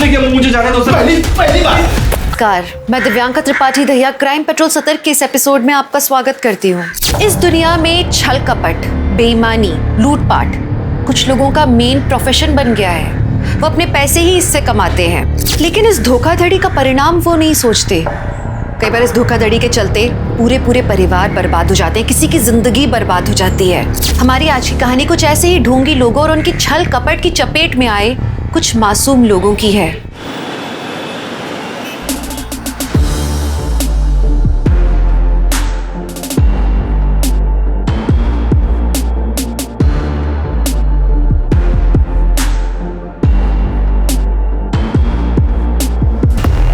पूछने की, मुझे जाने दो सर। पहली बार। नमस्कार, मैं दिव्यांका त्रिपाठी दहिया क्राइम पेट्रोल सतर्क के इस एपिसोड में आपका स्वागत करती हूँ। इस दुनिया में छल कपट, बेईमानी, लूटपाट कुछ लोगों का मेन प्रोफेशन बन गया है। वो अपने पैसे ही इससे कमाते हैं, लेकिन इस धोखाधड़ी का परिणाम वो नहीं सोचते। कई बार इस धोखाधड़ी के चलते पूरे परिवार बर्बाद हो जाते हैं, किसी की जिंदगी बर्बाद हो जाती है। हमारी आज की कहानी कुछ ऐसे ही ढोंगी लोगों और उनकी छल कपट की चपेट में आए कुछ मासूम लोगों की है।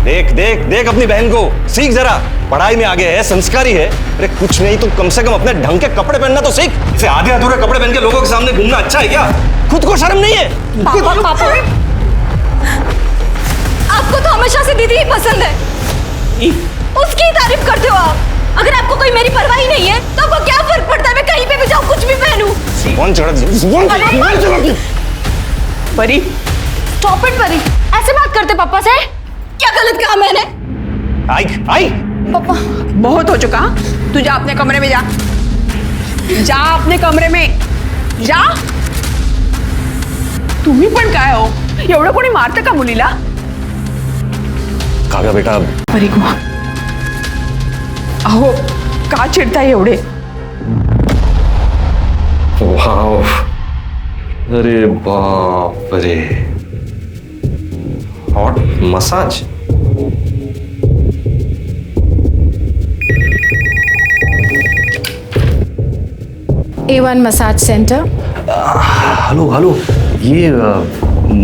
देख देख देख अपनी बहन को, सीख जरा। पढ़ाई में आगे है, संस्कारी है। अरे कुछ नहीं तो कम से कम अपने ढंग के कपड़े पहनना तो सीख। इसे आधे अधूरे कपड़े पहन के लोगों के सामने घूमना अच्छा है क्या? खुद को शर्म नहीं है? पापा, आपको तो हमेशा से दीदी ही पसंद है, उसकी ही तारीफ करते हो आप। अगर आपको कोई मेरी परवाह ही नहीं है तो आपको क्या फर्क पड़ता है मैं कहीं पे भी जाऊं, कुछ भी पहनूं? कौन चढ़ा दी? परी, स्टॉप इट परी, ऐसे बात करते पापा से? क्या गलत कहा मैंने? आई पापा, बहुत हो चुका। तू जा अपने कमरे में, जा अपने कमरे में जा। तुम्ही पण काय हो, एवढं कोणी मारतं का मुलीला? काका बेटा, परी को अहो का चिडताय एवढे? वाव, अरे बाप रे, hot massage. A1 massage centre. Hello hello, ये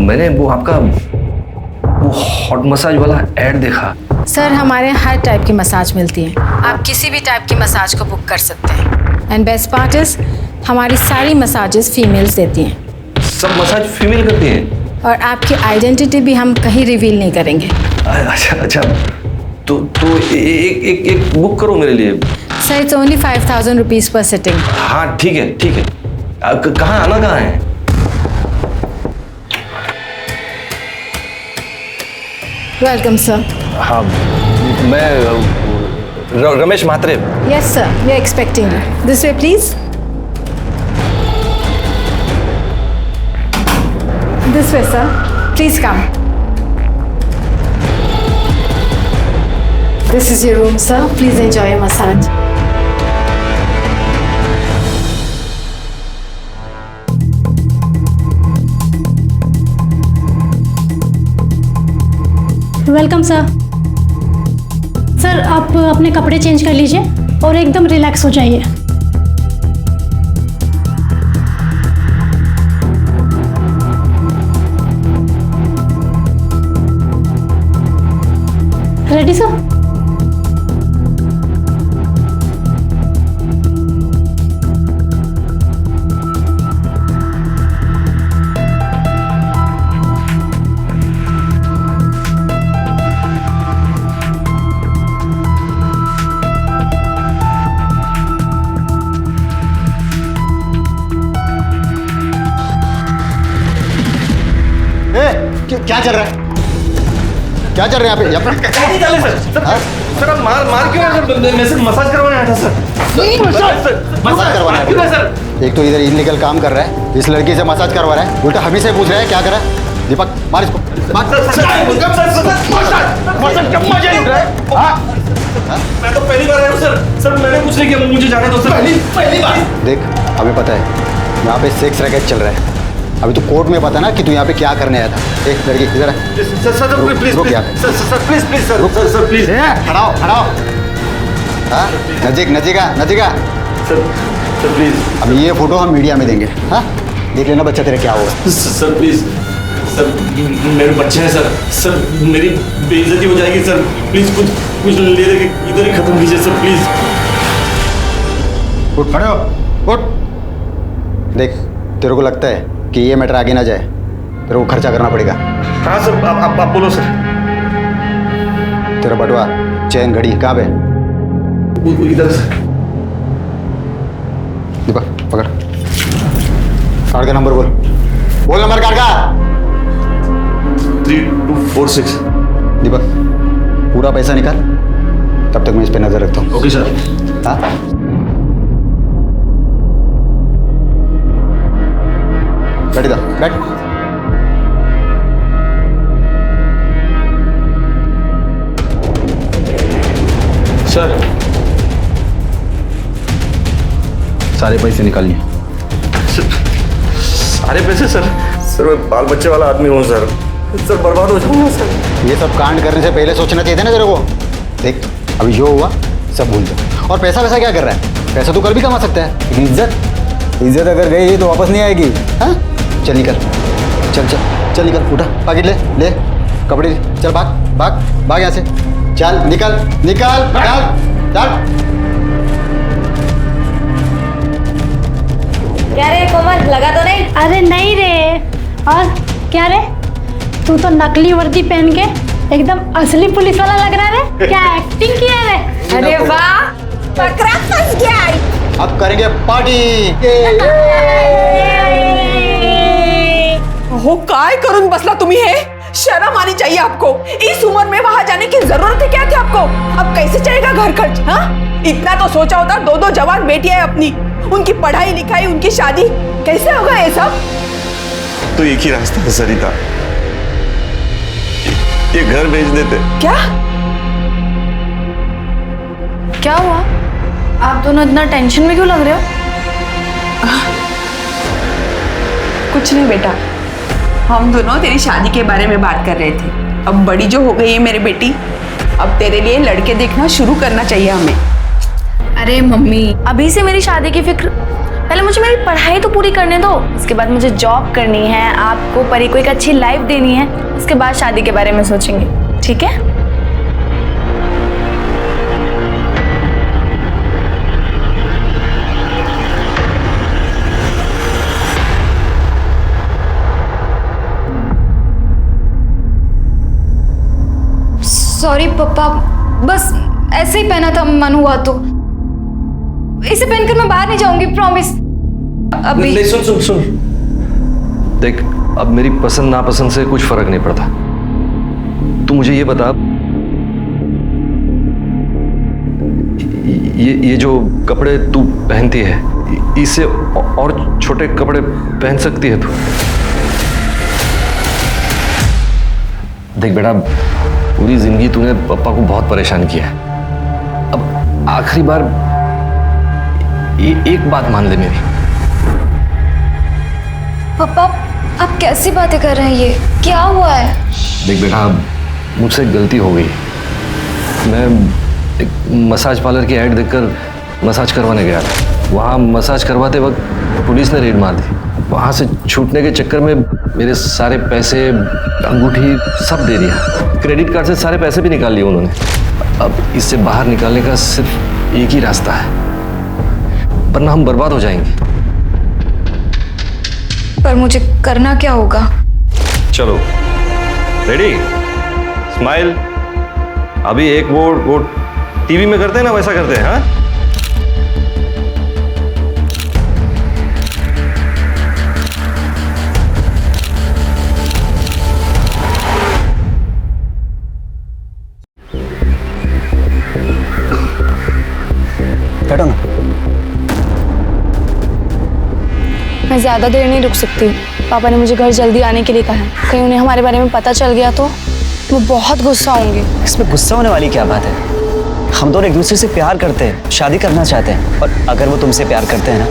मैंने वो आपका वो हॉट मसाज वाला ऐड देखा। सर, हमारे यहाँ हर टाइप की मसाज मिलती है, आप किसी भी टाइप की मसाज को बुक कर सकते हैं। एंड बेस्ट पार्ट इज हमारी सारी मसाजेस फीमेल्स देती हैं। सब मसाज फीमेल करती हैं? और आपकी आइडेंटिटी भी हम कहीं रिवील नहीं करेंगे। अच्छा, तो एक बुक करो मेरे लिए। Sir, it's only 5000 rupees per sitting. हाँ ठीक है। कहाँ आना कहाँ है? Welcome sir. हाँ, मैं Ramesh Mhatre. Yes sir, we are expecting you. This way please. This way sir, please come. This is your room, sir. Please enjoy your massage. Welcome sir. Sir, आप अपने कपड़े चेंज कर लीजिए और एकदम रिलैक्स हो जाइए। Ready sir? क्या चल रहा है? क्या चल रहा है यहाँ पे? नहीं चले सर आप मार क्यों रहे सर? मैं सिर्फ मसाज करवाने आया था सर। मसाज करवाना है? क्यों है सर? एक तो इधर इलीगल काम कर रहा है, इस लड़की से मसाज करवा रहा है, उल्टा हम ही से पूछ रहा है क्या कर रहा है। दीपक, मार इसको। मैं तो पहली बार आया हूँ सर मैंने कुछ नहीं किया, मुझे जाने दो सर। पहली बार। देख, हमें पता है यहाँ पे सेक्स रैकेट चल रहा है। अभी तो कोर्ट में पता ना कि तू यहाँ पे क्या करने आया था। एक लड़की इधर है। सर प्लीज रुक, सर प्लीज सर प्लीज। खड़ाओ। हाँ, नजीका। Sir please. अब ये फोटो हम मीडिया में देंगे। हाँ, देख लेना बच्चा तेरा क्या होगा। सर प्लीज सर, मेरे बच्चे हैं सर मेरी बेइज्जती हो जाएगी सर। प्लीज कुछ ले दे, इधर ही खत्म कीजिए सर प्लीज। उठ, खड़े हो, उठ। देख, तेरे को लगता है कि ये मैटर आगे ना जाए, तेरे को खर्चा करना पड़ेगा। हाँ सर, आप बोलो सर। तेरा बटुआ, चैन, घड़ी कहाँ पे? इधर सर। दीपक, पकड़। कार्ड का नंबर बोल नंबर कार्ड का। 325 46। दीपक पूरा पैसा निकाल, तब तक मैं इस पे नजर रखता हूँ। Okay sir. हाँ बैठ इधर, बैठ। सर सारे पैसे निकालिए। सारे पैसे सर? सर मैं बाल बच्चे वाला आदमी हूँ सर बर्बाद हो जाऊंगा सर। ये सब कांड करने से पहले सोचना चाहिए था ना तेरे को। देख अभी जो हुआ सब भूल जा। और पैसा वैसा क्या कर रहा है? पैसा तो कल भी कमा सकता है, लेकिन इज्जत अगर गई तो वापस नहीं आएगी। हाँ चल निकल, चल चल चल निकल, उठा पाकिट ले कपड़े ले, चल भाग भाग भाग यहाँ से, चल निकल निकल चल चल। क्या रे कोमल, लगा तो नहीं? अरे नहीं रे। और क्या रे, तू तो नकली वर्दी पहन के एकदम असली पुलिस वाला लग रहा है। क्या एक्टिंग किया रे? अरे वाह, बकरा फंस गया। अब करेंगे पार्टी। हो काय करून बसला तुम्ही हे? शर्म आनी चाहिए आपको। इस उम्र में वहां जाने की जरूरत है क्या थी आपको? अब कैसे चलेगा घर खर्च? हाँ, इतना तो सोचा होता। दो जवान बेटियां है अपनी, उनकी पढ़ाई लिखाई, उनकी शादी, कैसे होगा ये सब? तो एक ही रास्ता है सरिता, ये घर बेच देते। क्या क्या हुआ? आप दोनों इतना टेंशन में क्यों लग रहे हो? कुछ नहीं बेटा, हम दोनों तेरी शादी के बारे में बात कर रहे थे। अब बड़ी जो हो गई है मेरी बेटी, अब तेरे लिए लड़के देखना शुरू करना चाहिए हमें। अरे मम्मी, अभी से मेरी शादी की फिक्र? पहले मुझे मेरी पढ़ाई तो पूरी करने दो, उसके बाद मुझे जॉब करनी है, आपको परी को एक अच्छी लाइफ देनी है, उसके बाद शादी के बारे में सोचेंगे, ठीक है? सॉरी पापा, बस ऐसे ही पहना था, मन हुआ तो। इसे पहनकर मैं बाहर नहीं जाऊंगी, प्रॉमिस। अभी नहीं सुन देख, अब मेरी पसंद नापसंद से कुछ फर्क नहीं पड़ता। तू मुझे ये बता, ये जो कपड़े तू पहनती है, इससे और छोटे कपड़े पहन सकती है तू? देख बेटा, पूरी जिंदगी तूने पापा को बहुत परेशान किया है। अब आखिरी बार एक बात मान ले मेरी। पापा, आप कैसी बातें कर रहे हैं? ये क्या हुआ है? देख बेटा, मुझसे गलती हो गई। मैं एक मसाज पार्लर की ऐड देखकर मसाज करवाने गया था। वहाँ मसाज करवाते वक्त पुलिस ने रेड मार दी। वहाँ से छूटने के चक्कर में मेरे सारे पैसे, अंगूठी सब दे दिया। क्रेडिट कार्ड से सारे पैसे भी निकाल लिए उन्होंने। अब इससे बाहर निकालने का सिर्फ एक ही रास्ता है, वरना हम बर्बाद हो जाएंगे। पर मुझे करना क्या होगा? चलो रेडी, स्माइल। अभी एक वो टीवी में करते हैं ना, वैसा करते हैं। हाँ, बैठो ना। मैं ज्यादा देर नहीं रुक सकती। पापा ने मुझे घर जल्दी आने के लिए कहा है। कहीं उन्हें हमारे बारे में पता चल गया तो वो बहुत गुस्सा होंगे। इसमें गुस्सा होने वाली क्या बात है? हम दोनों एक दूसरे से प्यार करते हैं, शादी करना चाहते हैं, और अगर वो तुमसे प्यार करते हैं ना,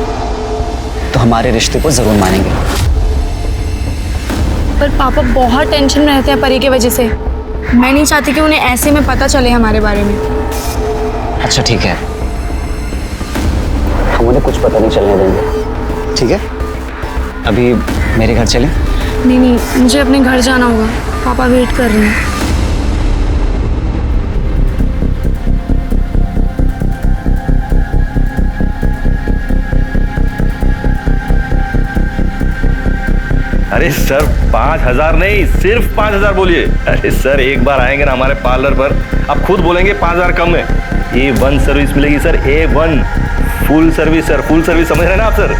तो हमारे रिश्ते को जरूर मानेंगे। पर पापा बहुत टेंशन में रहते हैं परी की वजह से। मैं नहीं चाहती कि उन्हें ऐसे में पता चले हमारे बारे में। अच्छा ठीक है, हम उन्हें कुछ पता नहीं चलने देंगे, ठीक है? अभी मेरे घर चलें? नहीं, मुझे अपने घर जाना होगा। पापा वेट कर रहे हैं। अरे सर 5,000 नहीं, सिर्फ 5,000 बोलिए। अरे सर, एक बार आएंगे ना हमारे पार्लर पर, आप खुद बोलेंगे 5,000 कम है। A1 सर्विस मिलेगी sir, A1 full service sir, full service, समझ रहे हैं ना आप sir?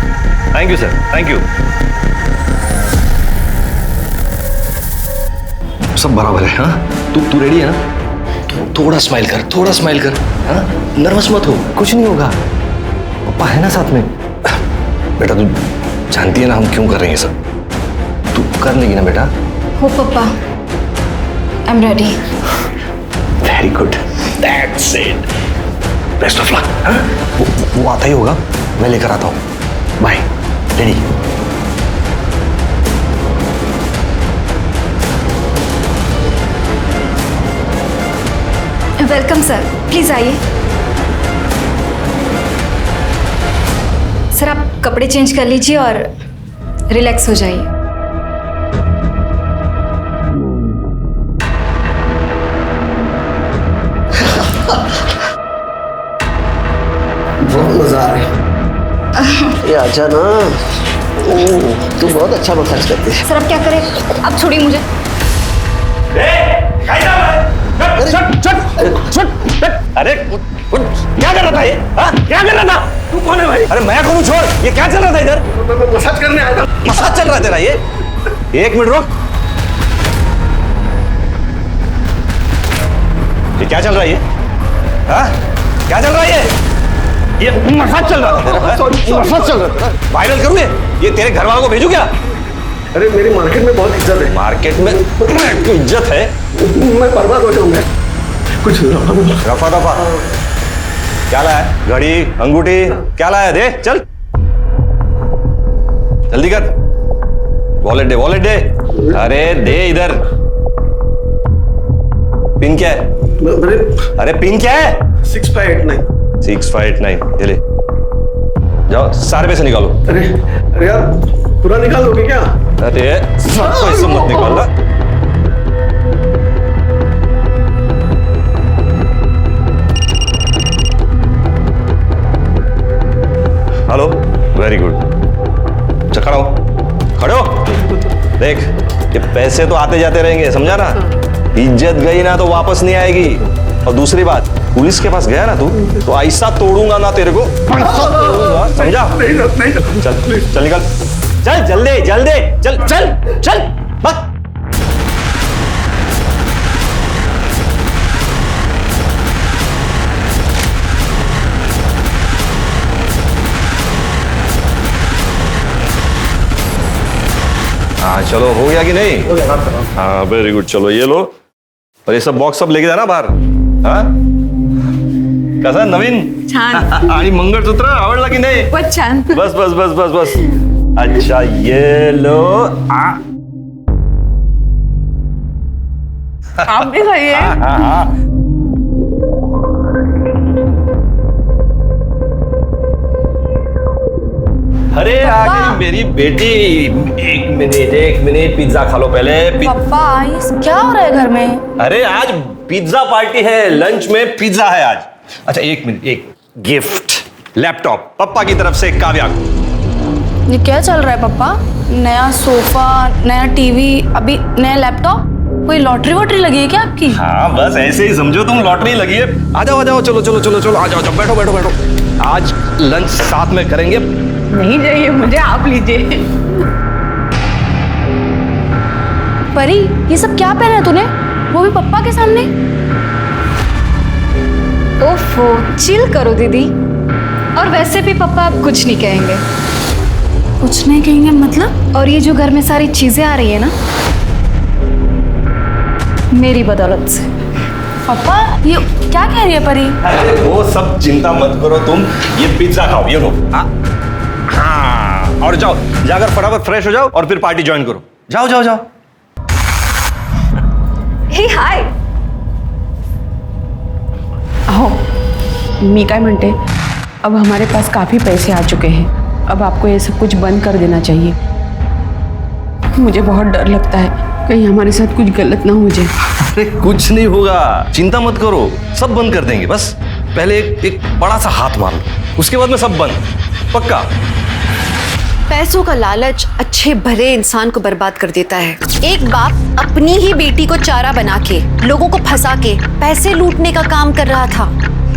Thank you sir, thank you. सब बराबर है। हाँ तू रेडी है ना? थोड़ा स्माइल कर, थोड़ा स्माइल कर। हाँ नर्वस मत हो, कुछ नहीं होगा, पापा है ना साथ में। बेटा तू जानती है ना हम क्यों कर रहे हैं ये सब, तू कर लेगी ना बेटा? हो पापा, I am ready. Very good, that's it, best of luck. हाँ वो आता ही होगा, मैं लेकर आता हूँ। Bye, ready? Welcome sir, please आइए। सर आप कपड़े चेंज कर लीजिए और रिलैक्स हो जाइए। बहुत मजा आ रहा है। ये आजा ना, तू बहुत अच्छा मसाज करती है। सर अब क्या करें, अब छोड़िए मुझे। अरे क्या कर रहा था ये? क्या कर रहा था? तू कौन है भाई? अरे मैं कौन हूँ, छोड़। ये क्या चल रहा था इधर? मैं मसाज करने आया था। मसाज चल रहा है तेरा ये? एक मिनट रुक, ये क्या चल रहा है ये? हाँ क्या चल रहा है ये मसाज चल रहा था तेरा? मसाज चल रहा था, वायरल करूँ ये तेरे घर वालों को भेजू क्या? अरे मेरी मार्केट में बहुत इज्जत है। मार्केट में क्यों इज्जत है? मैं बर्बाद हो जाऊंगा। कुछ रफा दफा क्या लाया है? घड़ी, अंगूठी क्या लाया? दे चल, जल्दी कर। वॉलेट दे, वॉलेट दे। अरे दे इधर। पिन क्या है? अरे पिन क्या है? 6589। 6589, ये ले जाओ, सारे पैसे निकालो। अरे यार पूरा निकाल दोगे क्या? अरे सब पैसे मत निकालना। Hello, very good. खड़ा हो, खड़े हो। देख ये पैसे तो आते जाते रहेंगे, समझा ना? इज्जत गई ना तो वापस नहीं आएगी। और दूसरी बात, पुलिस के पास गया ना तू तो ऐसा तोड़ूंगा ना तेरे को, ऐसा तोड़ूंगा, समझा? चल चल निकल, चल जल्दी जल्दी, चल चल चल बस। हाँ चलो, हो गया कि नहीं? हाँ वेरी गुड, चलो ये लो। और ये सब बॉक्स सब लेके जाना बाहर। हाँ कसं नवीन? छान। आणि मंगळसूत्र आवडला की नाही? बहुत छान। बस बस बस बस बस। अच्छा ये लो। आप भी खाइए। हाँ हाँ हाँ। अरे आ गई मेरी बेटी। एक मिनट पिज्जा खा लो पहले। पापा ये क्या हो रहा है घर में? अरे आज पिज्जा पार्टी है, लंच में पिज्जा है आज। अच्छा एक मिनट, एक गिफ्ट, लैपटॉप पापा की तरफ से काव्या को। ये क्या चल रहा है पापा? नया सोफा, नया टीवी, अभी नया लैपटॉप? कोई लॉटरी वॉटरी लगी है क्या आपकी? हाँ बस ऐसे ही समझो तुम, लॉटरी लगी है। आ जाओ चलो चलो चलो चलो, आ जाओ बैठो बैठो बैठो। आज लंच साथ में करेंगे। नहीं चाहिए मुझे, आप लीजिए। परी ये सब क्या पहना है तूने, वो भी पप्पा के सामने? ओफो, चिल करो दीदी। और वैसे भी पापा अब कुछ नहीं कहेंगे। कुछ नहीं कहेंगे मतलब? और ये जो घर में सारी चीजें आ रही है ना, मेरी बदौलत से। पापा ये क्या कह रही है परी? अरे वो सब चिंता मत करो तुम, ये पिज्जा खाओ, ये लो। हाँ और जाओ, जाकर फटाफट फ्रेश हो जाओ और फिर पार्टी ज्वाइन करो। जाओ जाओ जाओ। हे हाय। अहो मी काय म्हणते, अब हमारे पास काफी पैसे आ चुके हैं, अब आपको ये सब कुछ बंद कर देना चाहिए। मुझे बहुत डर लगता है कहीं हमारे साथ कुछ गलत ना हो जाए। अरे कुछ नहीं होगा, चिंता मत करो, सब बंद कर देंगे। बस पहले एक बड़ा सा हाथ मार लो, उसके बाद में सब बंद, पक्का। पैसों का लालच अच्छे भले इंसान को बर्बाद कर देता है। एक बाप अपनी ही बेटी को चारा बना के, लोगों को फंसा के पैसे लूटने का काम कर रहा था,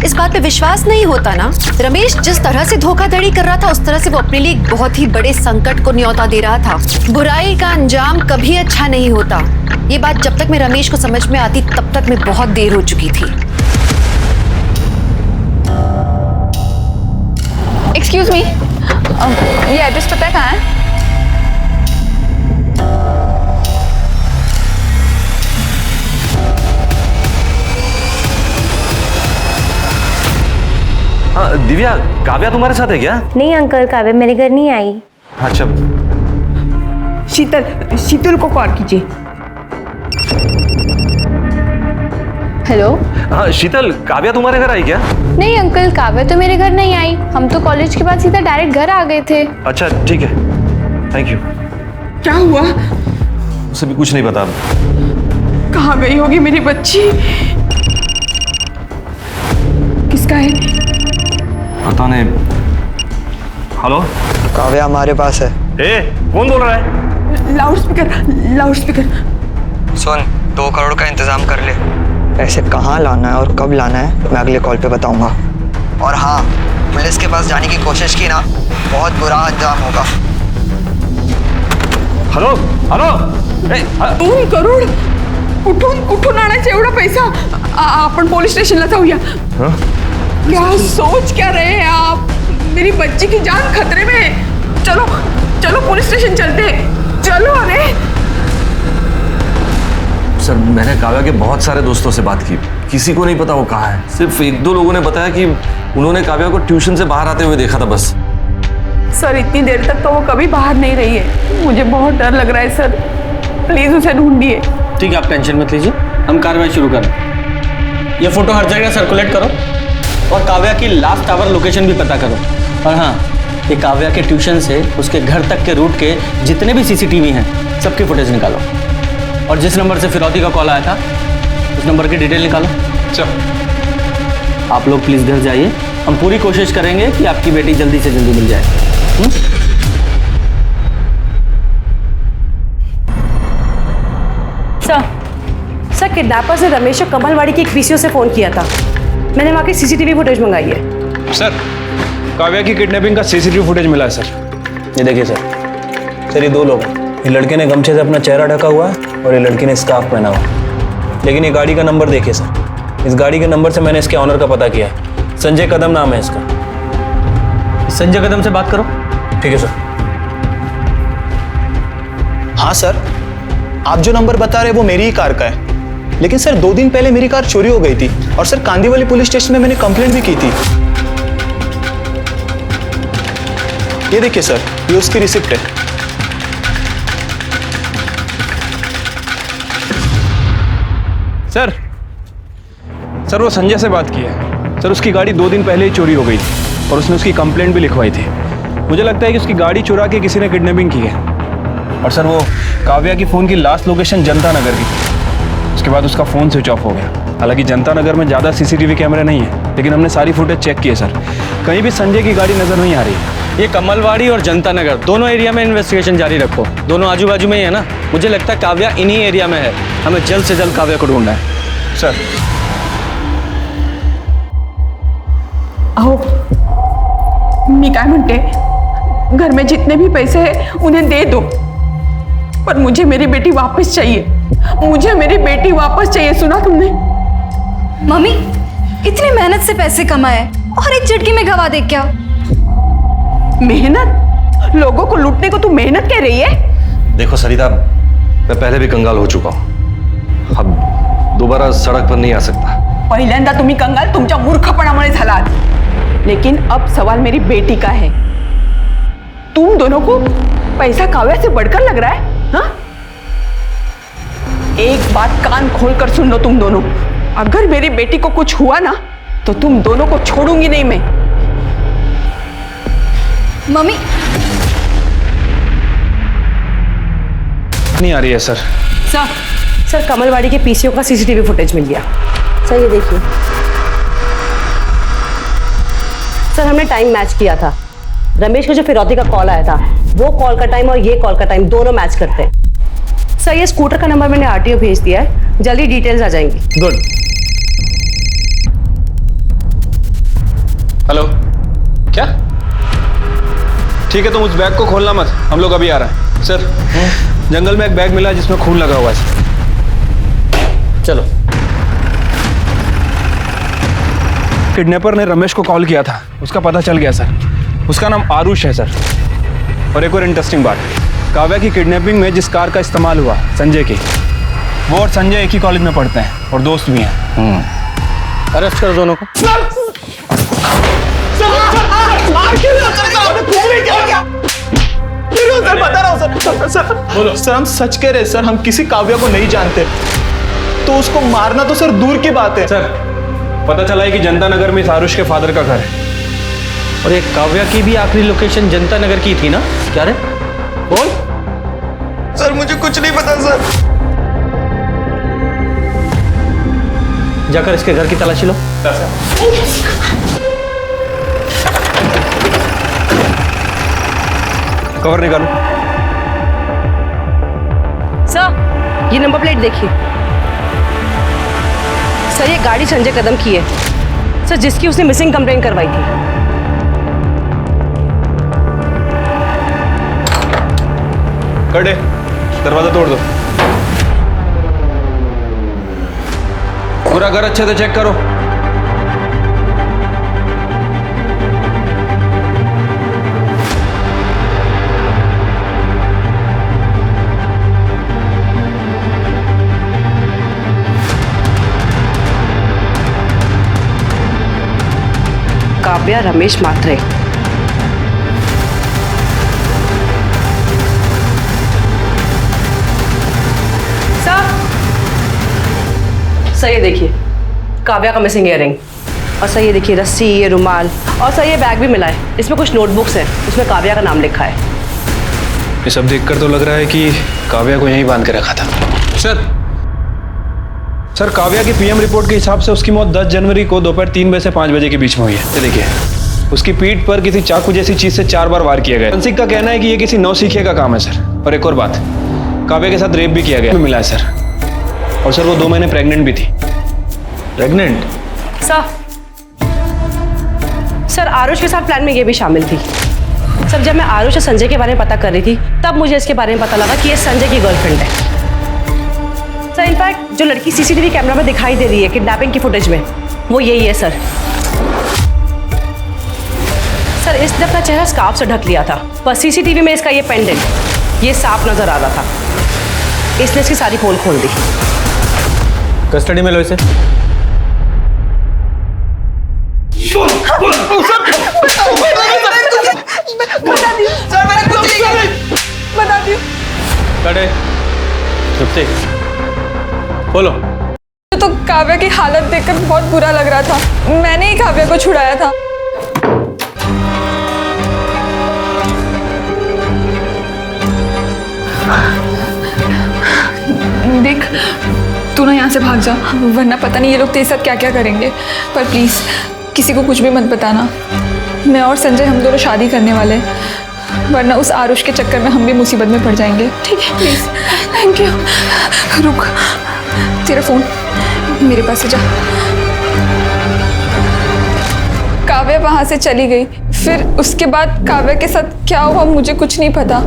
इस बात पे विश्वास नहीं होता ना। रमेश जिस तरह से धोखाधड़ी कर रहा था उस तरह से वो अपने लिए एक बहुत ही बड़े संकट को न्योता दे रहा था। बुराई का अंजाम कभी अच्छा नहीं होता। ये बात जब तक मैं रमेश को समझ में आती तब तक मैं बहुत देर हो चुकी थी। एक्सक्यूज मी, ये एड्रेस पता है कहाँ है? हाँ दिव्या, काव्या तुम्हारे साथ है क्या? नहीं अंकल, काव्या मेरे घर नहीं आई। अच्छा। शीतल को कॉल कीजिए। हेलो। हाँ शीतल, काव्या तुम्हारे घर आई क्या? नहीं अंकल, काव्या तो मेरे घर नहीं आई। हम तो कॉलेज के बाद सीधा डायरेक्ट घर आ गए थे। अच्छा ठीक है, थैंक यू। क्या हुआ? उसे भी कुछ नहीं पता। कहाँ गई होगी मेरी बच्ची? किसका है? पता नहीं। हेलो, काव्या हमारे पास है। कौन बोल रहा है? Loud speaker. सुन, 2 करोड़ का इंतजाम कर ले। पैसे कहाँ लाना है और कब लाना है मैं अगले कॉल पे बताऊंगा। और हाँ, पुलिस के पास जाने की कोशिश की ना, बहुत बुरा अंजाम होगा। हॅलो हॅलो 2 करोड कुठून आणायचा एवढा पैसा? आपण पोलीस स्टेशनला जाऊया। क्या सोच क्या रहे हैं आप? मेरी बच्ची की जान खतरे में है। चलो पुलिस स्टेशन चलते हैं। चलो। अरे सर, मैंने काव्या के बहुत सारे दोस्तों से बात की, किसी को नहीं पता वो कहाँ है। सिर्फ 1-2 लोगों ने बताया कि उन्होंने काव्या को ट्यूशन से बाहर आते हुए देखा था बस। सर, इतनी देर तक तो वो कभी बाहर नहीं रही है। मुझे बहुत डर लग रहा है सर, प्लीज उसे ढूंढिए। ठीक है, आप टेंशन मत लीजिए, हम कार्रवाई शुरू करें। ये फोटो हर जगह सर्कुलेट करो और काव्या की लास्ट आवर लोकेशन भी पता करो। और हाँ, ये काव्या के ट्यूशन से उसके घर तक के रूट के जितने भी सीसीटीवी हैं सबकी फुटेज निकालो। और जिस नंबर से फिरौती का कॉल आया था उस नंबर की डिटेल निकालो। चलो आप लोग प्लीज़ घर जाइए, हम पूरी कोशिश करेंगे कि आपकी बेटी जल्दी से जल्दी मिल जाए। सर किडनैपर्स ने रमेश और कमलवाड़ी की एक पीसीओ से फोन किया था। मैंने वहाँ की सीसीटीवी फुटेज मंगाई है। सर, काव्या की किडनैपिंग का सीसीटीवी फुटेज मिला है सर। ये देखिए सर, ये 2 लोग हैं। ये लड़के ने गमछे से अपना चेहरा ढका हुआ है और ये लड़की ने स्कार्फ पहना हुआ है। लेकिन ये गाड़ी का नंबर देखिए सर, इस गाड़ी के नंबर से मैंने इसके ऑनर का पता किया है। संजय कदम नाम है इसका। संजय कदम से बात करो। ठीक है सर। हाँ सर, आप जो नंबर बता रहे हैं वो मेरी ही कार का है। लेकिन सर 2 दिन पहले मेरी कार चोरी हो गई थी और सर कांदीवली पुलिस स्टेशन में मैंने कंप्लेंट भी की थी। ये देखिए सर, ये उसकी रिसिप्ट है। सर वो संजय से बात की है। सर उसकी गाड़ी 2 दिन पहले ही चोरी हो गई थी और उसने उसकी कंप्लेंट भी लिखवाई थी। मुझे लगता है कि उसकी गाड़ी चुरा के किसी ने किडनैपिंग की है। और सर वो काव्या की फ़ोन की लास्ट लोकेशन जनता नगर की थी। उसके बाद उसका फ़ोन स्विच ऑफ हो गया। हालांकि जनता नगर में ज़्यादा सीसीटीवी कैमरे नहीं है, लेकिन हमने सारी फुटेज चेक की है सर, कहीं भी संजय की गाड़ी नज़र नहीं आ रही है। ये कमलवाड़ी और जनता नगर दोनों एरिया में इन्वेस्टिगेशन जारी रखो। दोनों आजू बाजू में ही है ना। मुझे लगता है काव्या इन्हीं एरिया में है। हमें जल्द से जल्द काव्या को ढूंढना है सर। अहो, मी काय म्हणते, घर में जितने भी पैसे हैं उन्हें दे दो, पर मुझे मेरी बेटी वापस चाहिए। मुझे मेरी बेटी वापस चाहिए, सुना तुमने? मम्मी, इतनी मेहनत से पैसे कमाए और एक झटके में गवा दे क्या? मेहनत? लोगों को लूटने को तू मेहनत कह रही है? देखो सरिता, मैं पहले भी कंगाल हो चुका हूं, अब दोबारा सड़क पर नहीं आ सकता। पहिल्यांदा तुम्ही कंगाल तुमच्या मूर्खपणामुळे झालात, लेकिन अब सवाल मेरी बेटी का है। तुम दोनों को पैसा काव्या से बढ़कर लग रहा है? हाँ? एक बात कान खोलकर सुन लो तुम दोनों, अगर मेरी बेटी को कुछ हुआ ना तो तुम दोनों को छोड़ूंगी नहीं मैं। मम्मी, नहीं आ रही है सर। सर कमलवाड़ी के पीसीओ का सीसीटीवी फुटेज मिल गया। सर ये देखिए, सर हमने टाइम मैच किया था। रमेश को जो फिरौती का कॉल आया था वो कॉल का टाइम और ये कॉल का टाइम दोनों मैच करते हैं। सर ये स्कूटर का नंबर मैंने आरटीओ भेज दिया है, जल्दी डिटेल्स आ जाएंगी। गुड। हेलो, क्या? ठीक है, तुम उस बैग को खोलना मत, हम लोग अभी आ रहे हैं। सर, जंगल में एक बैग मिला जिसमें खून लगा हुआ है। चलो। किडनैपर ने रमेश को कॉल किया था, उसका पता चल गया सर। उसका नाम आरुष है सर। और एक और इंटरेस्टिंग बात, काव्या की किडनैपिंग में जिस कार का इस्तेमाल हुआ, संजय की, वो और संजय एक ही कॉलेज में पढ़ते हैं और दोस्त भी हैं। अरेस्ट कर दोनों को। सर बता रहा हूँ सर। सर हम सच कह रहे हैं सर, हम किसी काव्या को नहीं जानते, तो उसको मारना तो सर दूर की बात है। सर, पता चला है कि जनता नगर में इस आरुष के फादर का घर है। और एक काव्या की भी आखिरी लोकेशन जनता नगर की थी ना? क्या रे? बोल। सर मुझे कुछ नहीं पता सर। जाकर इसके घर की तलाशी लो। कवर निकालो। सर ये नंबर प्लेट देखिए। सर ये गाड़ी संजय कदम की है सर, जिसकी उसने मिसिंग कंप्लेंट करवाई थी। कड़े, दरवाजा तोड़ दो। पूरा घर अच्छे से चेक करो। काव्या रमेश मात्रे। सर ये देखिए काव्या का मिसिंग इयररिंग, और सर ये देखिए रस्सी, ये रुमाल, और सर ये बैग भी मिला है। इसमें कुछ नोटबुक्स हैं, उसमें काव्या का नाम लिखा है। ये सब देखकर तो लग रहा है कि काव्या को यहीं बांध के रखा था। सर काव्या की पीएम रिपोर्ट के हिसाब से उसकी मौत 10 जनवरी को दोपहर 3 बजे से 5 बजे के बीच में हुई है। ये देखिए, उसकी पीठ पर किसी चाकू जैसी चीज से 4 बार वार किया गया। फोरेंसिक का कहना है कि ये किसी नौसिखिए का काम है सर। और एक और बात, काव्या के साथ रेप भी किया गया, मिला है सर। और सर वो 2 महीने प्रेग्नेंट भी थी। प्रेग्नेंट? सर आरुष के साथ प्लान में ये भी शामिल थी। सर जब मैं आरुष और संजय के बारे में पता कर रही थी, तब मुझे इसके बारे में पता लगा कि ये संजय की गर्लफ्रेंड है। सर इनफैक्ट जो लड़की सीसीटीवी कैमरा में दिखाई दे रही है किडनैपिंग की फुटेज में, वो यही है सर। सर इसने अपना चेहरा स्कार्फ से ढक लिया था, पर सीसीटीवी में इसका ये पेंडेंट, ये साफ नजर आ रहा था, इसलिए इसकी सारी पोल खोल दी। कस्टडी में लो इसे। बता दी। कड़े, चुपते बोलो। तो काव्या की हालत देखकर बहुत बुरा लग रहा था, मैंने ही काव्या को छुड़ाया था। देख तू ना यहाँ से भाग जा, वरना पता नहीं ये लोग तेरे साथ क्या क्या करेंगे। पर प्लीज किसी को कुछ भी मत बताना। मैं और संजय हम दोनों शादी करने वाले हैं, वरना उस आरुष के चक्कर में हम भी मुसीबत में पड़ जाएंगे। ठीक है प्लीज। Thank you. रुक, तेरा फोन मेरे पास से। जा। काव्या वहां से चली गई, फिर उसके बाद काव्या के साथ क्या हुआ मुझे कुछ नहीं पता।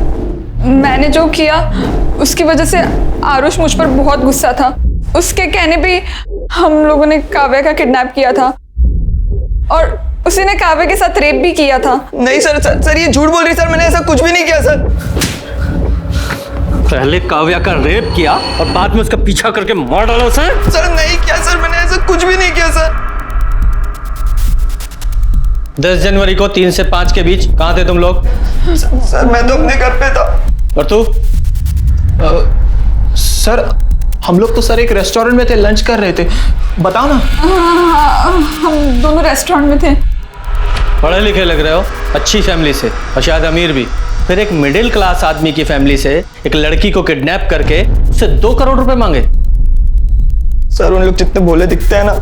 मैंने जो किया उसकी वजह से आरुष मुझ पर बहुत गुस्सा था। उसके कहने पे हम लोगों ने काव्या का किडनैप किया था और उसी ने काव्या के साथ रेप भी किया था। नहीं सर, सर ये झूठ बोल रही सर, मैंने ऐसा कुछ भी नहीं किया सर। पहले काव्या का रेप किया और बाद में उसका पीछा करके मार डाला उसे। सर नहीं किया सर, मैंने ऐसा कुछ भी नहीं किया सर। 10 जनवरी को 3 से 5 के बीच कहाँ थे तुम लोग? सर मैं तो अपने घर पे था। और तू? सर हम लोग तो सर एक रेस्टोरेंट में थे, लंच कर रहे थे। बताओ ना। हम दोनों रेस्टोरेंट में थे। पढ़े लिखे लग रहे हो, अच्छी फैमिली से और शायद अमीर भी। फिर एक मिडिल क्लास आदमी की फैमिली से एक लड़की को किडनैप करके उससे 2 करोड़ रुपए मांगे। सर उन लोग जितने भोले दिखते हैं ना,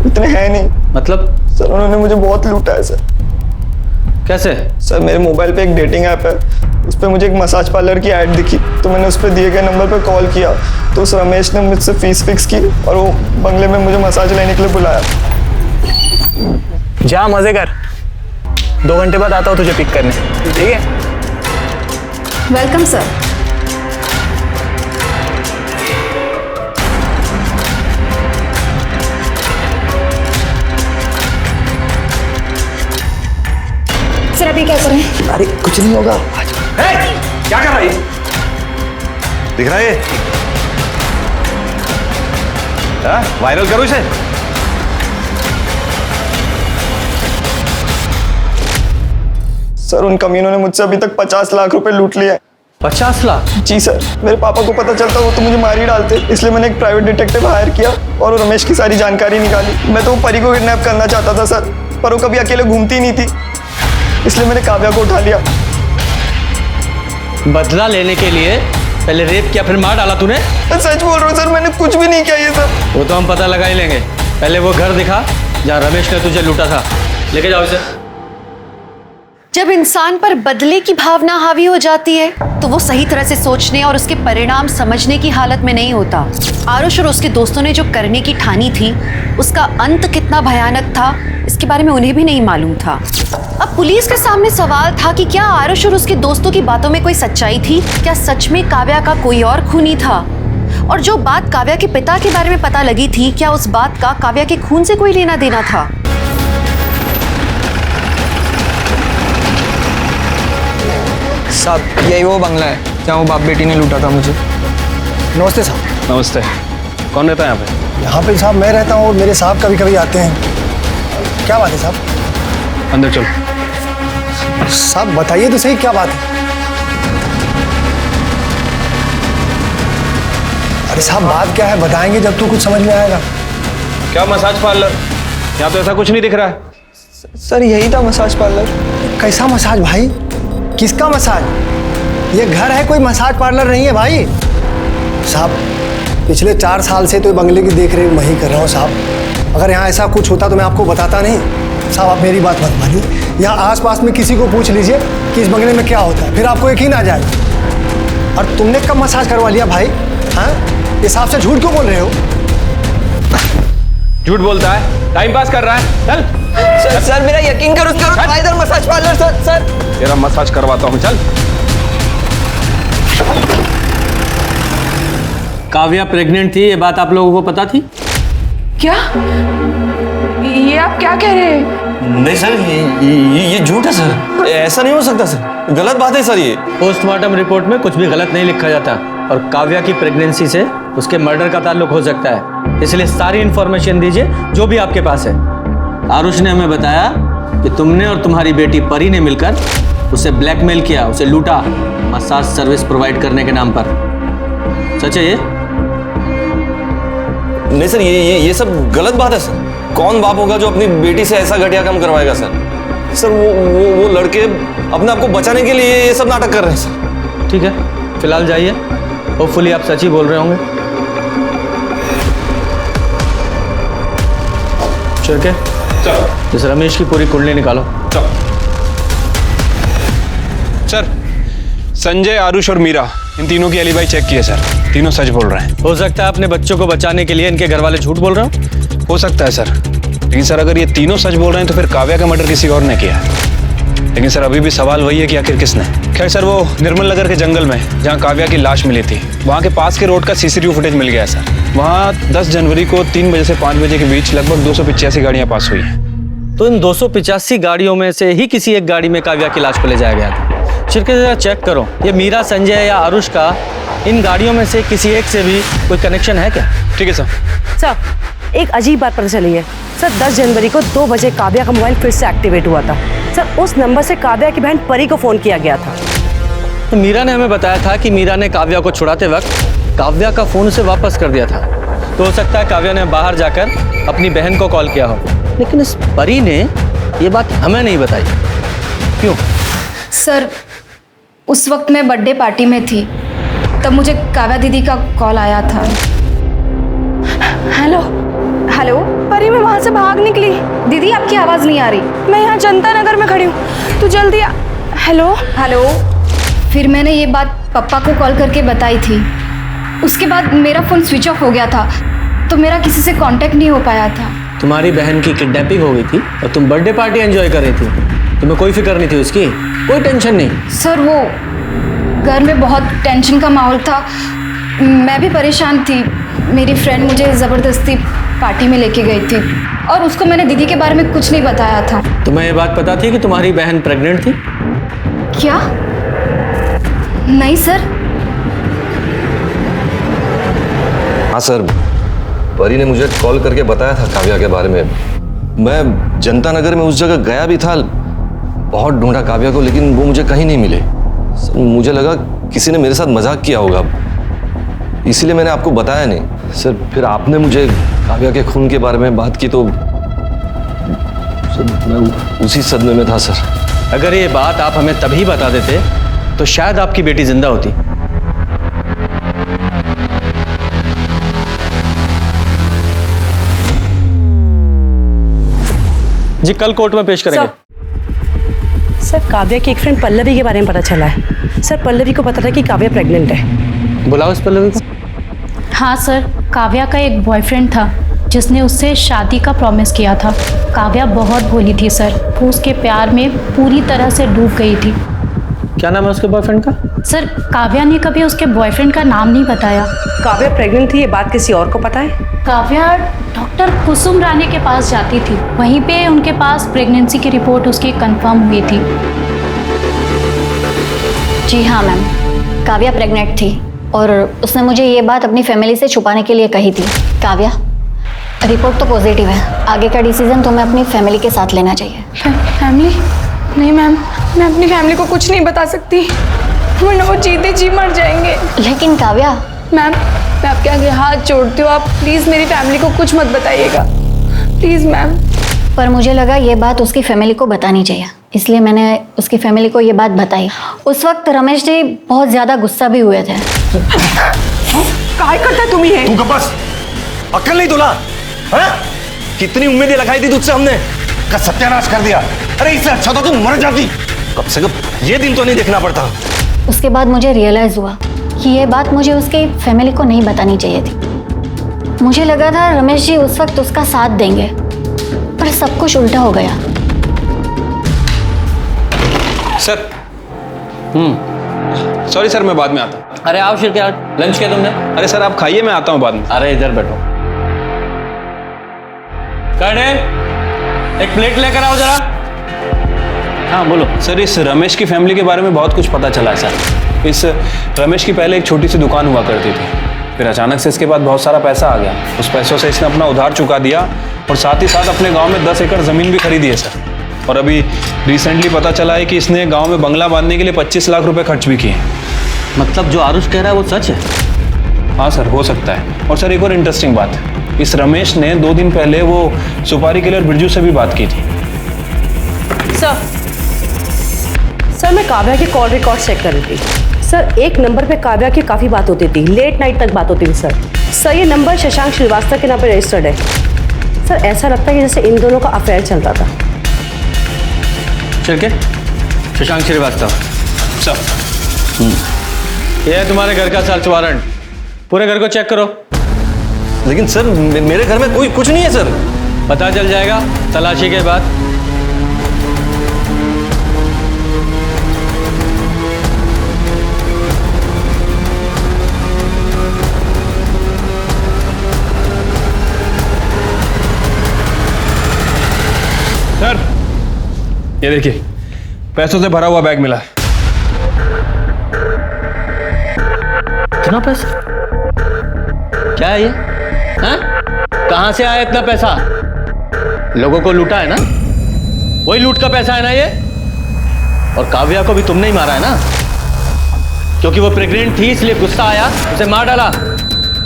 इतने हैं नहीं। मतलब? सर उन्होंने मुझे बहुत लूटा है सर। कैसे? सर मेरे मोबाइल पे एक डेटिंग ऐप है, उस पर मुझे एक मसाज पार्लर की ऐड दिखी, तो मैंने उस पर दिए गए नंबर पर कॉल किया, तो उस रमेश ने मुझसे फीस फिक्स की और वो बंगले में मुझे मसाज लेने के लिए बुलाया। जा मजे कर, 2 घंटे बाद आता हूँ तुझे पिक करने, ठीक है? Welcome sir. सर अभी क्या करें? अरे कुछ नहीं होगा। क्या कर रहा है? दिख रहा है? वायरल करो इसे। सर उन कमीनों ने मुझसे अभी तक 50 लाख रुपए लूट लिए। 50 लाख? जी सर, मेरे पापा को पता चलता वो तो मुझे मार ही डालते, इसलिए मैंने एक प्राइवेट डिटेक्टिव हायर किया और वो रमेश की सारी जानकारी निकाली। मैं तो वो परी को किडनैप करना चाहता था सर, पर वो कभी अकेले घूमती नहीं थी, इसलिए मैंने काव्या को उठा लिया। बदला लेने के लिए पहले रेप किया फिर मार डाला तूने? मैं सच बोल रहा हूँ सर, मैंने कुछ भी नहीं किया ये सब। वो तो हम पता लगा ही लेंगे। पहले वो घर दिखा जहाँ रमेश ने तुझे लूटा था, लेके जाओ इसे। जब इंसान पर बदले की भावना हावी हो जाती है तो वो सही तरह से सोचने और उसके परिणाम समझने की हालत में नहीं होता। आरुष और उसके दोस्तों ने जो करने की ठानी थी उसका अंत कितना भयानक था इसके बारे में उन्हें भी नहीं मालूम था। अब पुलिस के सामने सवाल था कि क्या आरुष और उसके दोस्तों की बातों में कोई सच्चाई थी? क्या सच में काव्या का कोई और खूनी था? और जो बात काव्या के पिता के बारे में पता लगी थी, क्या उस बात का काव्या के खून से कोई लेना देना था? साहब यही वो बंगला है जहाँ वो बाप बेटी ने लूटा था मुझे। नमस्ते साहब। नमस्ते। कौन रहता है यहाँ पे? यहाँ पे साहब मैं रहता हूँ और मेरे साहब कभी कभी आते हैं। क्या बात है साहब? अंदर चलो। साहब बताइए तो सही क्या बात है? अरे साहब बात क्या है बताएंगे जब तो कुछ समझ में आएगा। क्या मसाज पार्लर? यहाँ तो ऐसा कुछ नहीं दिख रहा है। सर यही था मसाज पार्लर। कैसा मसाज भाई? किसका मसाज? ये घर है, कोई मसाज पार्लर नहीं है भाई। साहब पिछले 4 साल से तो बंगले की देख रेख मैं ही कर रहा हूँ साहब। अगर यहाँ ऐसा कुछ होता तो मैं आपको बताता नहीं। साहब आप मेरी बात मत मानिए, यहाँ आसपास में किसी को पूछ लीजिए कि इस बंगले में क्या होता है, फिर आपको यकीन आ जाए। और तुमने कब मसाज करवा लिया भाई? हाँ इस हिसाब से झूठ क्यों बोल रहे हो? झूठ बोलता है, टाइम पास कर रहा है। चल सर मेरा यकीन करो, इधर मसाज पार्लर। सर तेरा मसाज करवाता हूँ, चल। काव्या प्रेग्नेंट थी, ये बात आप लोगों को पता थी? क्या? ये आप क्या कह रहे हैं? नहीं सर, ये झूठ है सर, ऐसा नहीं हो सकता सर, गलत बात है सर ये। पोस्टमार्टम रिपोर्ट में कुछ भी गलत नहीं लिखा जाता और काव्या की प्रेगनेंसी से उसके मर्डर का ताल्लुक हो सकता है, इसलिए सारी इंफॉर्मेशन दीजिए जो भी आपके पास है। आरुष ने हमें बताया कि तुमने और तुम्हारी बेटी परी ने मिलकर उसे ब्लैकमेल किया, उसे लूटा मसाज सर्विस प्रोवाइड करने के नाम पर। सच है ये? नहीं सर, ये सब गलत बात है सर। कौन बाप होगा जो अपनी बेटी से ऐसा घटिया काम करवाएगा सर? सर वो लड़के अपने आप को बचाने के लिए ये सब नाटक कर रहे हैं सर। ठीक है, फिलहाल जाइए, होपफुली आप सच ही बोल रहे होंगे। चल चलो, इस रमेश की पूरी कुंडली निकालो। सर संजय, आरुष और मीरा, इन तीनों की एलिबाई चेक किए सर, तीनों सच बोल रहे हैं। हो सकता है अपने बच्चों को बचाने के लिए इनके घर वाले झूठ बोल रहे हो। हो सकता है सर, लेकिन सर अगर ये तीनों सच बोल रहे हैं तो फिर काव्या का मर्डर किसी और ने किया है। लेकिन सर अभी भी सवाल वही है कि आखिर किसने। खैर सर, वो निर्मल नगर के जंगल में जहाँ काव्या की लाश मिली थी, वहाँ के पास के रोड का CCTV फुटेज मिल गया है सर। वहाँ 10 जनवरी को 3 बजे से 5 बजे के बीच लगभग 285 गाड़ियाँ पास हुई हैं। तो इन 285 गाड़ियों में से ही किसी एक गाड़ी में काव्या की लाश को ले जाया गया था। शिरके जरा चेक करो, ये मीरा, संजय या आरुष का इन गाड़ियों में से किसी एक से भी कोई कनेक्शन है क्या? ठीक है सर। सर एक अजीब बात पता चली है सर, 10 जनवरी को 2 बजे काव्या का मोबाइल फिर से एक्टिवेट हुआ था सर। उस नंबर से काव्या की बहन परी को फोन किया गया था। तो मीरा ने हमें बताया था कि मीरा ने काव्या को छुड़ाते वक्त काव्या का फोन उसे वापस कर दिया था। तो हो सकता है काव्या ने बाहर जाकर अपनी बहन को कॉल किया हो, लेकिन इस परी ने ये बात हमें नहीं बताई। क्यों? सर उस वक्त मैं बर्थडे पार्टी में थी, तब मुझे काव्या दीदी का कॉल आया था। हेलो हेलो परी, मैं वहाँ से भाग निकली। दीदी आपकी आवाज़ नहीं आ रही। मैं यहाँ जनता नगर में खड़ी हूँ, तू जल्दी आ। Hello hello. फिर मैंने ये बात पापा को कॉल करके बताई थी। उसके बाद मेरा फ़ोन स्विच ऑफ हो गया था, तो मेरा किसी से कांटेक्ट नहीं हो पाया था। तुम्हारी बहन की किडनैपिंग हो गई थी और तुम बर्थडे पार्टी एंजॉय कर रही थी। तुम्हें कोई फिक्र नहीं थी उसकी, कोई टेंशन नहीं। सर वो घर में बहुत टेंशन का माहौल था, मैं भी परेशान थी। मेरी फ्रेंड मुझे ज़बरदस्ती पार्टी में लेके गई थी और उसको मैंने दीदी के बारे में कुछ नहीं बताया था। तुम्हें ये बात पता थी कि तुम्हारी बहन प्रेग्नेंट थी? क्या? नहीं सर। हाँ सर, परी ने मुझे कॉल करके बताया था काव्या के बारे में। मैं जनता नगर में उस जगह गया भी था, बहुत ढूंढा काव्या को, लेकिन वो मुझे कहीं नहीं मिले। सर, मुझे लगा किसी ने मेरे साथ मजाक किया होगा, इसीलिए मैंने आपको बताया नहीं। सर फिर आपने मुझे काव्या के खून के बारे में बात की तो सर मैं उसी सदमे में था सर। अगर ये बात आप हमें तभी बता देते तो शायद आपकी बेटी जिंदा होती। जी कल कोर्ट में पेश करेंगे। सर काव्या की एक फ्रेंड पल्लवी के बारे में पता चला है। सर पल्लवी को पता था कि काव्या प्रेग्नेंट है। बुलाओ इस पल्लवी को। हाँ सर, काव्या का एक बॉयफ्रेंड था जिसने उससे शादी का प्रॉमिस किया था। काव्या बहुत भोली थी सर, वो उसके प्यार में पूरी तरह से डूब गई थी। क्या नाम है उसके बॉयफ्रेंड का? सर काव्या ने कभी उसके बॉयफ्रेंड का नाम नहीं बताया। काव्या प्रेग्नेंट थी, ये बात किसी और को पता है? काव्या डॉक्टर कुसुम रानी के पास जाती थी, वहीं पे उनके पास प्रेगनेंसी की रिपोर्ट उसकी कंफर्म हुई थी। जी हाँ मैम, काव्या प्रेग्नेंट थी और उसने मुझे ये बात अपनी फैमिली से छुपाने के लिए कही थी। काव्या, रिपोर्ट तो पॉजिटिव है, आगे का डिसीजन तुम्हें अपनी फैमिली के साथ लेना चाहिए। फैमिली? नहीं मैम, मैं अपनी फैमिली को कुछ नहीं बता सकती, वरना वो जीते जी मर जाएंगे। लेकिन काव्या। मैम मैं आपके आगे हाथ जोड़ती हूँ, आप प्लीज़ मेरी फैमिली को कुछ मत बताइएगा, प्लीज़ मैम। पर मुझे लगा ये बात उसकी फैमिली को बतानी चाहिए, इसलिए मैंने उसकी फैमिली को ये बात बताई। उस वक्त रमेश जी बहुत ज़्यादा गुस्सा भी हुए थे। काय करता तुम्ही है? तू बस, अक्ल नहीं तुला? हाँ? कितनी उम्मीदें लगाई थी तुझसे हमने, का सत्यानाश कर दिया। अरे इससे अच्छा तो तू मर जाती, कम से कम ये दिन तो नहीं देखना पड़ता। उसके बाद मुझे रियलाइज हुआ कि ये बात मुझे उसकी फैमिली को नहीं बतानी चाहिए थी। मुझे लगा था रमेश जी उस वक्त उसका साथ देंगे, पर सब कुछ उल्टा हो गया। सर सॉरी सर, मैं बाद में आता हूँ। अरे आओ शिर, क्या लंच किया तुमने? अरे सर आप खाइए, मैं आता हूँ बाद में। अरे इधर बैठो। कर्नल एक प्लेट लेकर आओ जरा। हाँ बोलो। सर इस रमेश की फैमिली के बारे में बहुत कुछ पता चला है सर। इस रमेश की पहले एक छोटी सी दुकान हुआ करती थी, फिर अचानक से इसके बाद बहुत सारा पैसा आ गया। उस पैसों से इसने अपना उधार चुका दिया और साथ ही साथ अपने गांव में 10 एकड़ ज़मीन भी खरीदी है सर। और अभी रिसेंटली पता चला है कि इसने गांव में बंगला बांधने के लिए 25 लाख रुपए खर्च भी किए। मतलब जो आरुष कह रहा है वो सच है? हाँ सर, हो सकता है। और सर एक और इंटरेस्टिंग बात, इस रमेश ने 2 दिन पहले वो सुपारी किलर बिरजू से भी बात की थी। सर मैं काव्या के कॉल रिकॉर्ड चेक कर रही थी सर। एक नंबर पे काव्या की काफ़ी बात होती थी, लेट नाइट तक बात होती थी सर। ये नंबर शशांक श्रीवास्तव के नाम पे रजिस्टर्ड है सर। ऐसा लगता है कि जैसे इन दोनों का अफेयर चलता था। चल के शशांक श्रीवास्तव सर ये है तुम्हारे घर का सर्च वारंट, पूरे घर को चेक करो। लेकिन सर मेरे घर में कोई कुछ नहीं है सर। पता चल जाएगा तलाशी के बाद। सर ये देखिए, पैसों से भरा हुआ बैग मिला। इतना पैसा? क्या है ये? हाँ? कहां से आया इतना पैसा? लोगों को लूटा है ना? वही लूट का पैसा है ना ये? और काव्या को भी तुमने ही मारा है ना? क्योंकि वो प्रेग्नेंट थी इसलिए गुस्सा आया, उसे मार डाला।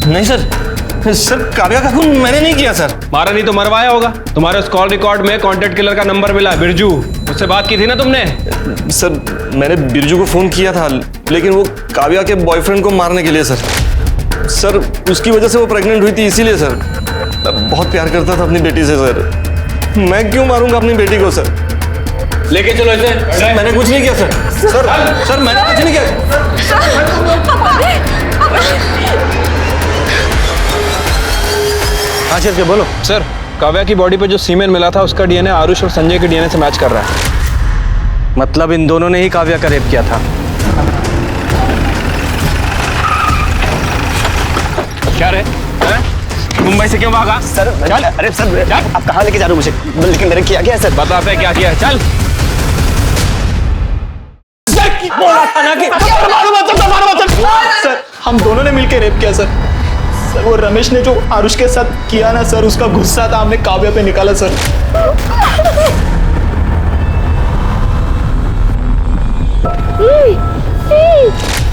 नहीं सर, सर काव्या का खून मैंने नहीं किया सर। मारा नहीं तो मरवाया होगा। तुम्हारे उस कॉल रिकॉर्ड में कॉन्टेक्ट किलर का नंबर मिला, बिरजू, उससे बात की थी ना तुमने? सर मैंने बिरजू को फोन किया था, लेकिन वो काव्या के बॉयफ्रेंड को मारने के लिए सर। सर उसकी वजह से वो प्रेग्नेंट हुई थी, इसीलिए सर। मैं बहुत प्यार करता था अपनी बेटी से सर। मैं क्यों मारूंगा अपनी बेटी को सर? लेके चलो इसे। सर मैंने कुछ नहीं किया सर। सर मैंने कुछ नहीं किया। हाँ चल के बोलो। सर काव्या की बॉडी पे जो सीमेन मिला था उसका डीएनए आरुष और संजय के डीएनए से मैच कर रहा है। मतलब इन दोनों ने ही काव्या का रेप किया था। क्या रे? मुंबई से क्यों भागा? सर अरे सर आप कहाँ लेके जा रहे हो मुझे? लेकिन मैंने किया क्या है सर? बता पे क्या किया है? चल। बोला था ना कि सर हम दोनों ने मिलकर रेप किया सर। सर वो रमेश ने जो आरुष के साथ किया ना सर, उसका गुस्सा था हमने काव्या पे निकाला सर।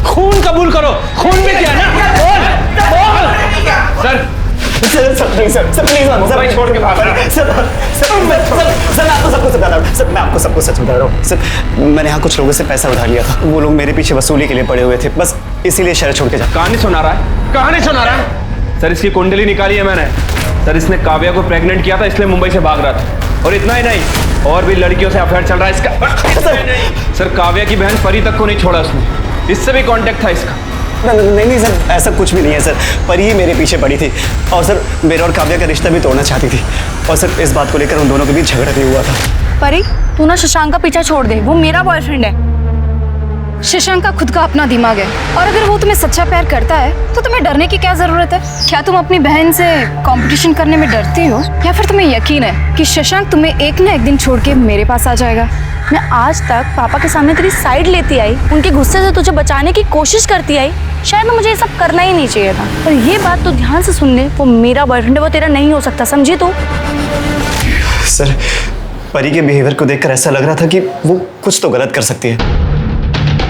खून कबूल करो, खून भी किया ना? Sir sir please sir please छोड़ के भागा। सर आपको सबको सच बता रहा हूँ। सर मैं आपको सबको सच बता रहा हूँ। सर मैंने यहाँ कुछ लोगों से पैसा उठा लिया था, वो लोग मेरे पीछे वसूली के लिए पड़े हुए थे, बस इसीलिए शहर छोड़ के जा। कहानी सुना रहा है? कहानी सुना रहा है? सर इसकी कुंडली निकाली है मैंने। सर इसने काव्या को प्रेग्नेंट किया था, इसलिए मुंबई से भाग रहा था। और इतना ही नहीं, और भी लड़कियों से अफेयर चल रहा है इसका। सर काव्या की बहन परी तक को नहीं छोड़ा उसने, इससे भी कांटेक्ट था इसका। नहीं सर ऐसा कुछ भी नहीं है सर, परी ही मेरे पीछे पड़ी थी और सर मेरा और काव्या का रिश्ता भी तोड़ना चाहती थी और सर इस बात को लेकर उन दोनों के बीच झगड़ा भी हुआ था। परी तू ना शशांक का पीछा छोड़ दे, वो मेरा बॉयफ्रेंड है। शशांक का खुद का अपना दिमाग है और अगर वो तुम्हें सच्चा प्यार करता है तो तुम्हें डरने की क्या जरूरत है? क्या तुम अपनी बहन से कंपटीशन करने में डरती हो या फिर तुम्हें यकीन है कि शशांक तुम्हें एक ना एक दिन छोड़ के मेरे पास आ जाएगा? मैं आज तक पापा के सामने तेरी साइड लेती आई, उनके गुस्से से तुझे बचाने की कोशिश करती आई। शायद ना मुझे ये सब करना ही नहीं चाहिए था, पर ये बात तो ध्यान से सुन ले, वो मेरा बॉयफ्रेंड है, वो तेरा नहीं हो सकता, समझी तू? सर परी के बिहेवियर को देखकर ऐसा लग रहा था कि वो कुछ तो गलत कर सकती है,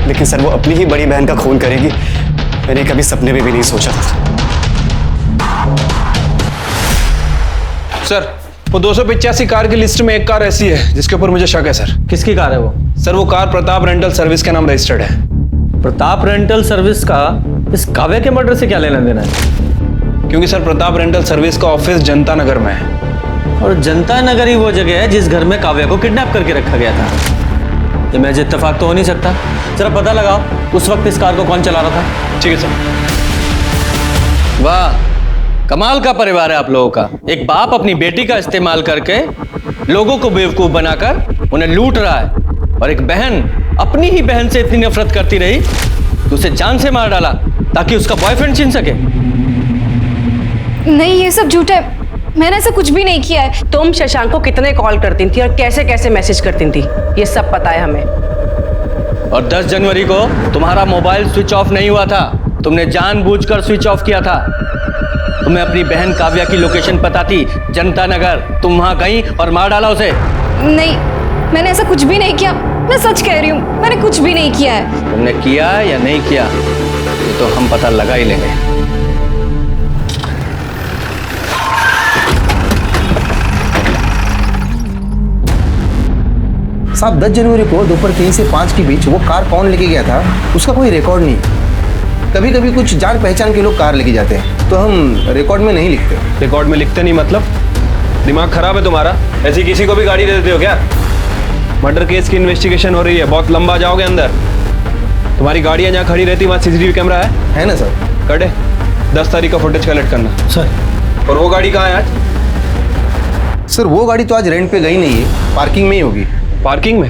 लेकिन सर वो अपनी ही बड़ी बहन का खून करेगी, मैंने कभी सपने में भी नहीं सोचा था। सर वो 285 कार की लिस्ट में एक कार ऐसी है जिसके ऊपर मुझे शक है सर। किसकी कार है वो? सर वो कार प्रताप रेंटल सर्विस के नाम रजिस्टर्ड है। प्रताप रेंटल सर्विस का इस काव्या के मर्डर से क्या लेना देना है? क्योंकि सर प्रताप रेंटल सर्विस का ऑफिस जनता नगर में है। और जनता नगर ही वो जगह है जिस घर में काव्या को किडनैप करके रखा गया था। ये महज इत्तेफाक तो हो नहीं सकता। जरा पता लगाओ उस वक्त इस कार को कौन चला रहा था। ठीक है सर। वाह, कमाल का परिवार है आप लोगों का। एक बाप अपनी बेटी का इस्तेमाल करके लोगों को बेवकूफ बनाकर उन्हें लूट रहा है, और एक बहन अपनी ही बहन से इतनी नफरत करती रही कि उसे जान से मार डाला ताकि उसका बॉयफ्रेंड छीन सके। नहीं, ये सब झूठ है, मैंने ऐसा कुछ भी नहीं किया है। तुम शशांक को कितने कॉल करती थी और कैसे कैसे मैसेज करती थी, ये सब पता है हमें। और 10 जनवरी को तुम्हारा मोबाइल स्विच ऑफ नहीं हुआ था, तुमने जानबूझकर स्विच ऑफ किया था। तुम्हें अपनी बहन काव्या की लोकेशन पता थी, जनता नगर, तुम वहां गई और मार डाला उसे। नहीं, मैंने ऐसा कुछ भी नहीं किया, मैं सच कह रही हूँ, मैंने कुछ भी नहीं किया है। तुमने किया या नहीं किया ये तो हम पता लगा ही लेंगे। साहब 10 जनवरी को दोपहर 3 से 5 के बीच वो कार कौन लेके गया था उसका कोई रिकॉर्ड नहीं। कभी कभी कुछ जान पहचान के लोग कार लेके जाते हैं तो हम रिकॉर्ड में नहीं लिखते। रिकॉर्ड में लिखते नहीं मतलब? दिमाग खराब है तुम्हारा? ऐसी किसी को भी गाड़ी दे देते हो क्या? मर्डर केस की इन्वेस्टिगेशन हो रही है, बहुत लंबा जाओगे अंदर। तुम्हारी गाड़ियाँ जहाँ खड़ी रहती वहाँ सीसीटीवी कैमरा है ना सर? कटे 10 तारीख का फुटेज कलेक्ट करना सर। और वो गाड़ी कहाँ है आज? सर वो गाड़ी तो आज रेंट पे गई नहीं है, पार्किंग में ही होगी। पार्किंग में?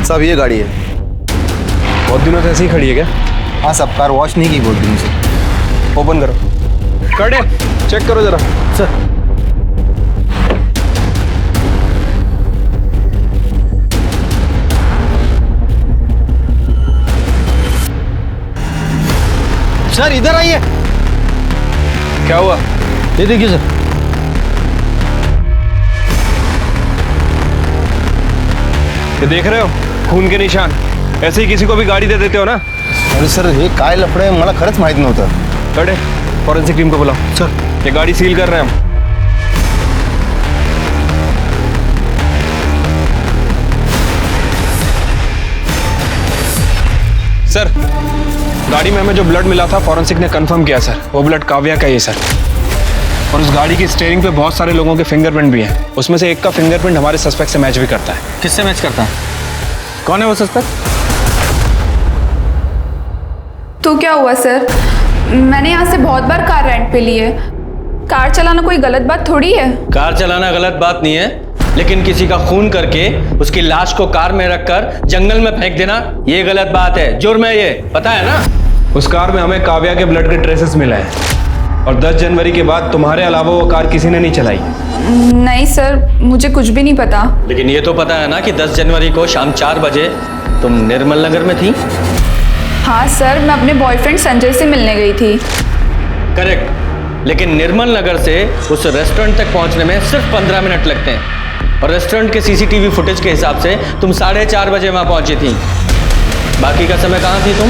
साहब ये गाड़ी है। बहुत दिनों से ऐसे ही खड़ी है क्या? हाँ साहब, कार वॉश नहीं की बहुत दिन से। ओपन करो, कटे चेक करो जरा। सर सर इधर आइए। क्या हुआ? ये देखिए सर। ये देख रहे हो खून के निशान? ऐसे ही किसी को भी गाड़ी दे देते हो ना? अरे सर हे काय लफडे मला खरंच माहित नव्हतं। कटे फॉरेंसिक टीम को बुलाओ। सर ये गाड़ी सील कर रहे हैं हम। सर गाड़ी में हमें जो ब्लड मिला था फॉरेंसिक ने कंफर्म किया सर, वो ब्लड काव्या का ही है सर। और उस गाड़ी की स्टीयरिंग पे बहुत सारे लोगों के फिंगरप्रिंट भी हैं, उसमें से एक का फिंगरप्रिंट हमारे सस्पेक्ट से मैच भी करता है। किससे मैच करता है? कौन है वो सस्पेक्ट? तो क्या हुआ सर? मैंने यहाँ से बहुत बार कार रेंट पे ली है। कार चलाना कोई गलत बात थोड़ी है। कार चलाना गलत बात नहीं है, लेकिन किसी का खून करके उसकी लाश को कार में रखकर जंगल में फेंक देना ये गलत बात है, जुर्म है ये, पता है ना? उस कार में हमें काव्या के ब्लड के ट्रेसेस मिला है और 10 जनवरी के बाद तुम्हारे अलावा वो कार किसी ने नहीं चलाई। नहीं सर, मुझे कुछ भी नहीं पता। लेकिन ये तो पता है ना कि 10 जनवरी को शाम 4 बजे तुम निर्मल नगर में थी? हाँ सर, मैं अपने बॉयफ्रेंड संजय से मिलने गई थी। करेक्ट, लेकिन निर्मल नगर से उस रेस्टोरेंट तक पहुंचने में सिर्फ 15 मिनट लगते हैं और रेस्टोरेंट के सीसीटीवी फुटेज के हिसाब से तुम 4:30 बजे वहां पहुंची थी। बाकी का समय कहाँ थी तुम?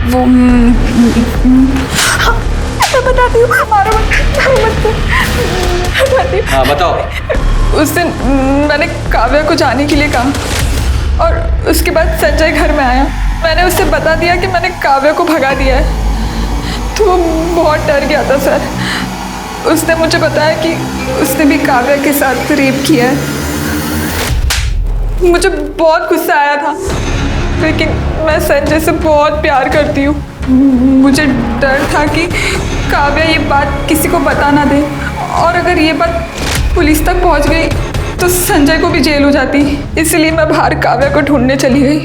वो मैं बताती हूँ, मारो मत। हाँ बताओ। उस दिन मैंने काव्या को जाने के लिए कहा और उसके बाद संजय घर में आया। मैंने उससे बता दिया कि मैंने काव्या को भगा दिया है, तो वो बहुत डर गया था सर। उसने मुझे बताया कि उसने भी काव्या के साथ रेप किया है। मुझे बहुत गुस्सा आया था, लेकिन मैं संजय से बहुत प्यार करती हूँ। मुझे डर था कि काव्या ये बात किसी को बता ना दे, और अगर ये बात पुलिस तक पहुँच गई तो संजय को भी जेल हो जाती। इसलिए मैं बाहर काव्या को ढूंढने चली गई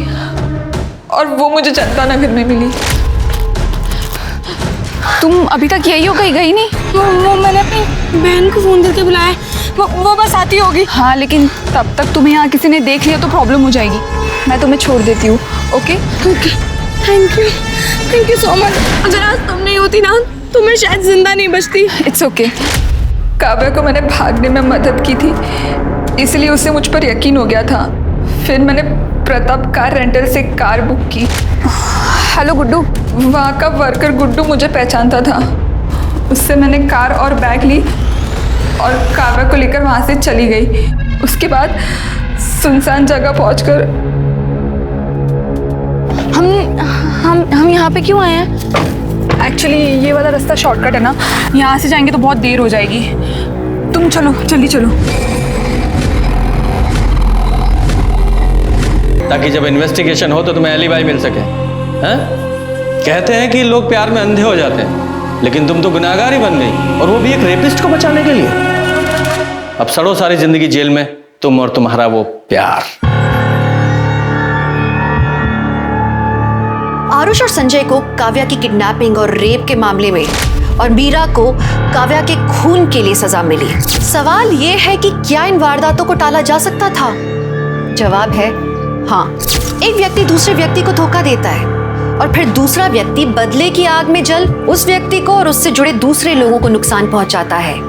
और वो मुझे जनता नगर में मिली। तुम अभी तक यही हो, कहीं गई नहीं? वो मैंने अपनी बहन को फोन करके बुलाया, वो बस आती होगी। हाँ, लेकिन तब तक तुम्हें यहाँ किसी ने देख लिया तो प्रॉब्लम हो जाएगी। मैं तुम्हें छोड़ देती हूँ। Okay okay, thank you so much. अगर आज तुम नहीं होती ना तो मैं शायद जिंदा नहीं बचती। It's okay. काव्या को मैंने भागने में मदद की थी, इसलिए उसे मुझ पर यकीन हो गया था। फिर मैंने प्रताप कार रेंटल से कार बुक की। हेलो गुड्डू, वहाँ का वर्कर गुड्डू मुझे पहचानता था। उससे मैंने कार और बैग ली और काव्या को लेकर वहाँ से चली गई। उसके बाद सुनसान जगह पहुँचकर हम यहाँ पे क्यों आए हैं? एक्चुअली ये वाला रास्ता शॉर्टकट है ना, यहाँ से जाएंगे तो बहुत देर हो जाएगी। तुम चलो, जल्दी चलो। ताकि जब इन्वेस्टिगेशन हो तो तुम्हें एलिबाई मिल सके। हैं? कहते हैं कि लोग प्यार में अंधे हो जाते हैं, लेकिन तुम तो गुनाहगार ही बन गई, और वो भी एक रेपिस्ट को बचाने के लिए। अब सड़ो सारी जिंदगी जेल में, तुम और तुम्हारा वो प्यार। आरुष और संजय को काव्या की किडनैपिंग और रेप के मामले में और मीरा को काव्या के खून के लिए सजा मिली। सवाल ये है कि क्या इन वारदातों को टाला जा सकता था? जवाब है हाँ। एक व्यक्ति दूसरे व्यक्ति को धोखा देता है और फिर दूसरा व्यक्ति बदले की आग में जल उस व्यक्ति को और उससे जुड़े दूसरे लोगों को नुकसान पहुंचाता है।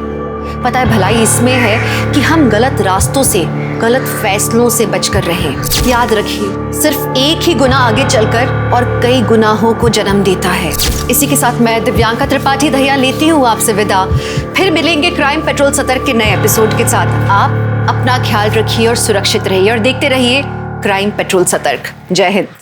पता है, भलाई इसमें है कि हम गलत रास्तों से, गलत फैसलों से बचकर रहें। याद रखिए, सिर्फ एक ही गुनाह आगे चलकर और कई गुनाहों को जन्म देता है। इसी के साथ मैं दिव्यांका त्रिपाठी दहिया लेती हूँ आपसे विदा। फिर मिलेंगे क्राइम पेट्रोल सतर्क के नए एपिसोड के साथ। आप अपना ख्याल रखिए और सुरक्षित रहिए और देखते रहिए क्राइम पेट्रोल सतर्क। जय हिंद।